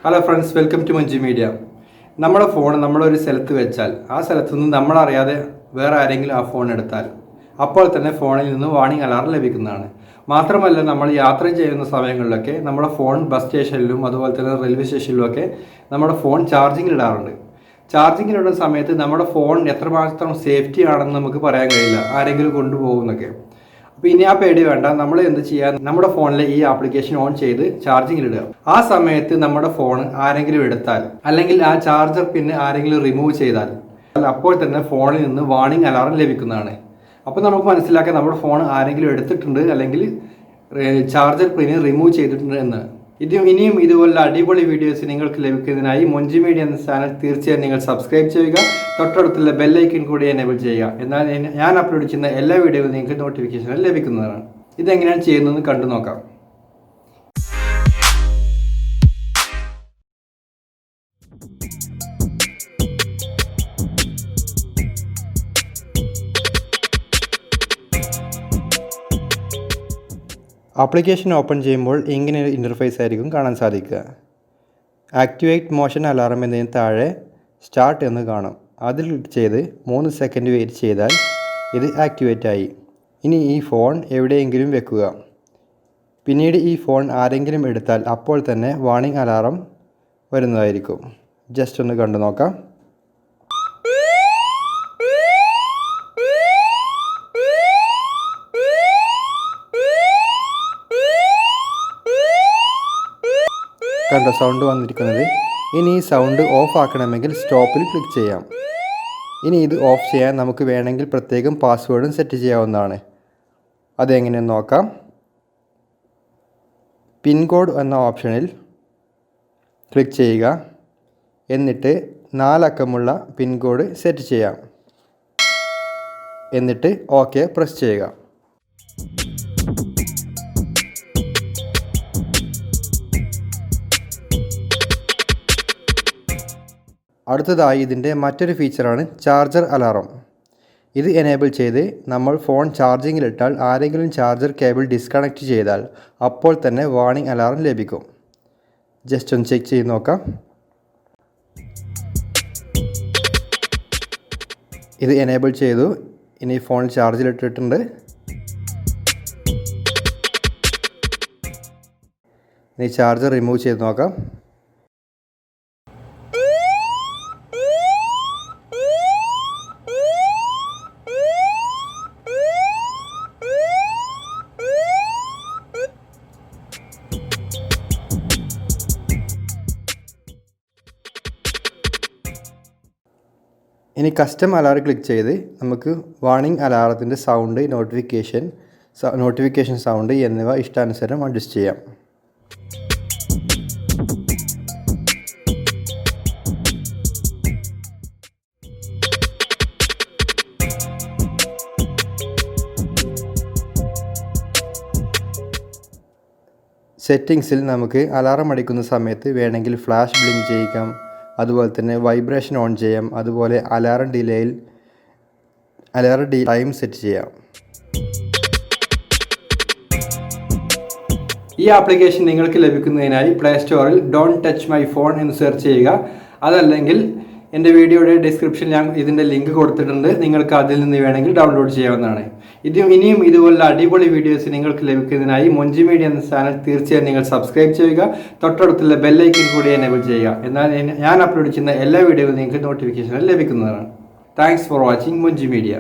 Hello friends, welcome to Manju Media. നമ്മുടെ phone നമ്മളൊരു സ്ഥലത്ത് വെച്ചാൽ ആ സ്ഥലത്തു നിന്ന് നമ്മളറിയാതെ വേറെ ആരെങ്കിലും ആ ഫോൺ എടുത്താൽ അപ്പോൾ തന്നെ ഫോണിൽ നിന്ന് വാർണിംഗ് അലാറം ലഭിക്കുന്നതാണ്. മാത്രമല്ല, നമ്മൾ യാത്ര ചെയ്യുന്ന സമയങ്ങളിലൊക്കെ നമ്മുടെ ഫോൺ ബസ് സ്റ്റേഷനിലും അതുപോലെ തന്നെ റെയിൽവേ സ്റ്റേഷനിലുമൊക്കെ നമ്മുടെ ഫോൺ ചാർജിങ്ങിലിടാറുണ്ട്. ചാർജിങ്ങിലിടുന്ന സമയത്ത് നമ്മുടെ ഫോൺ എത്രമാത്രം സേഫ്റ്റി ആണെന്ന് നമുക്ക് പറയാൻ കഴിയില്ല, ആരെങ്കിലും കൊണ്ടുപോകുന്നൊക്കെ. അപ്പോൾ ഇനി ആ പേടി വേണ്ട. നമ്മൾ എന്ത് ചെയ്യാൻ, നമ്മുടെ ഫോണിലെ ഈ ആപ്ലിക്കേഷൻ ഓൺ ചെയ്ത് ചാർജിങ്ങിലിടുക. ആ സമയത്ത് നമ്മുടെ ഫോൺ ആരെങ്കിലും എടുത്താൽ അല്ലെങ്കിൽ ആ ചാർജർ പിന്നെ ആരെങ്കിലും റിമൂവ് ചെയ്താൽ അപ്പോൾ തന്നെ ഫോണിൽ നിന്ന് വാർണിംഗ് അലാറം ലഭിക്കുന്നതാണ്. അപ്പോൾ നമുക്ക് മനസ്സിലാക്കാം നമ്മുടെ ഫോൺ ആരെങ്കിലും എടുത്തിട്ടുണ്ട് അല്ലെങ്കിൽ ചാർജർ പിന്നെ റിമൂവ് ചെയ്തിട്ടുണ്ട് എന്ന്. ഇനിയും ഇതുപോലുള്ള അടിപൊളി വീഡിയോസ് നിങ്ങൾക്ക് ലഭിക്കുന്നതിനായി മൊഞ്ചു മീഡിയ എന്ന ചാനൽ തീർച്ചയായും നിങ്ങൾ സബ്സ്ക്രൈബ് ചെയ്യുക. തൊട്ടടുത്തുള്ള ബെല്ലൈക്കൻ കൂടി എനേബിൾ ചെയ്യുക. എന്നാൽ ഞാൻ അപ്ലോഡ് ചെയ്യുന്ന എല്ലാ വീഡിയോകളും നിങ്ങൾക്ക് നോട്ടിഫിക്കേഷൻ ലഭിക്കുന്നതാണ്. ഇതെങ്ങനെയാണ് ചെയ്യുന്നതെന്ന് കണ്ടു നോക്കാം. ആപ്ലിക്കേഷൻ ഓപ്പൺ ചെയ്യുമ്പോൾ ഇങ്ങനെ ഒരു ഇൻ്റർഫേസ് ആയിരിക്കും കാണാൻ സാധിക്കുക. ആക്ടിവേറ്റ് മോഷൻ അലാറം എന്നതിന് താഴെ സ്റ്റാർട്ട് എന്ന് കാണും. അതിൽ ക്ലിക്ക് ചെയ്ത് 3 സെക്കൻഡ് വെയിറ്റ് ചെയ്താൽ ഇത് ആക്ടിവേറ്റ് ആയി. ഇനി ഈ ഫോൺ എവിടെയെങ്കിലും വെക്കുക. പിന്നീട് ഈ ഫോൺ ആരെങ്കിലും എടുത്താൽ അപ്പോൾ തന്നെ വാർണിംഗ് അലാറം വരുന്നതായിരിക്കും. ജസ്റ്റ് ഒന്ന് കണ്ടു നോക്കാം. കണ്ടോ സൗണ്ട് വന്നിരിക്കുന്നത്. ഇനി ഈ സൗണ്ട് ഓഫ് ആക്കണമെങ്കിൽ സ്റ്റോപ്പിൽ ക്ലിക്ക് ചെയ്യാം. ഇനി ഇത് ഓഫ് ചെയ്യാൻ നമുക്ക് വേണമെങ്കിൽ പ്രത്യേകം പാസ്വേഡും സെറ്റ് ചെയ്യാവുന്നതാണ്. അതെങ്ങനെയെന്ന് നോക്കാം. പിൻ കോഡ് എന്ന ഓപ്ഷനിൽ ക്ലിക്ക് ചെയ്യുക. എന്നിട്ട് 4 അക്കമുള്ള പിൻ കോഡ് സെറ്റ് ചെയ്യാം. എന്നിട്ട് ഓക്കെ പ്രസ് ചെയ്യുക. അടുത്തതായി ഇതിൻ്റെ മറ്റൊരു ഫീച്ചറാണ് ചാർജർ അലാറം. ഇത് എനേബിൾ ചെയ്ത് നമ്മൾ ഫോൺ ചാർജിങ്ങിലിട്ടാൽ ആരെങ്കിലും ചാർജർ കേബിൾ ഡിസ്കണക്ട് ചെയ്താൽ അപ്പോൾ തന്നെ വാർണിംഗ് അലാറം ലഭിക്കും. ജസ്റ്റ് ഒന്ന് ചെക്ക് ചെയ്ത് നോക്കാം. ഇത് എനേബിൾ ചെയ്തു. ഇനി ഫോൺ ചാർജിലിട്ടിട്ടുണ്ട്. ഇനി ചാർജർ റിമൂവ് ചെയ്ത് നോക്കാം. ഇനി കസ്റ്റം അലാറം ക്ലിക്ക് ചെയ്ത് നമുക്ക് വാർണിംഗ് അലാറത്തിൻ്റെ സൗണ്ട്, നോട്ടിഫിക്കേഷൻ സൗണ്ട് എന്നിവ ഇഷ്ടാനുസരണം അഡ്ജസ്റ്റ് ചെയ്യാം. സെറ്റിങ്സിൽ നമുക്ക് അലാറം അടിക്കുന്ന സമയത്ത് വേണമെങ്കിൽ ഫ്ലാഷ് ബ്ലിങ്ക് ചെയ്യിക്കാം, അതുപോലെ തന്നെ വൈബ്രേഷൻ ഓൺ ചെയ്യാം, അതുപോലെ അലാറം ടൈം സെറ്റ് ചെയ്യാം. ഈ ആപ്ലിക്കേഷൻ നിങ്ങൾക്ക് ലഭിക്കുന്നതിനായി പ്ലേ സ്റ്റോറിൽ ഡോണ്ട് ടച്ച് മൈ ഫോൺ എന്ന് സെർച്ച് ചെയ്യുക. അതല്ലെങ്കിൽ എൻ്റെ വീഡിയോയുടെ ഡിസ്ക്രിപ്ഷനിൽ ഞാൻ ഇതിൻ്റെ ലിങ്ക് കൊടുത്തിട്ടുണ്ട്. നിങ്ങൾക്ക് അതിൽ നിന്ന് വേണമെങ്കിൽ ഡൗൺലോഡ് ചെയ്യാവുന്നതാണ്. ഇനിയും ഇതുപോലുള്ള അടിപൊളി വീഡിയോസ് നിങ്ങൾക്ക് ലഭിക്കുന്നതിനായി മൊഞ്ചു മീഡിയ എന്ന ചാനൽ തീർച്ചയായും നിങ്ങൾ സബ്സ്ക്രൈബ് ചെയ്യുക. തൊട്ടടുത്തുള്ള ബെല്ലൈക്കൻ കൂടി എനേബിൾ ചെയ്യുക. എന്നാൽ ഞാൻ അപ്ലോഡ് ചെയ്യുന്ന എല്ലാ വീഡിയോകളും നിങ്ങൾക്ക് നോട്ടിഫിക്കേഷൻ ലഭിക്കുന്നതാണ്. Thanks for watching Monchu media.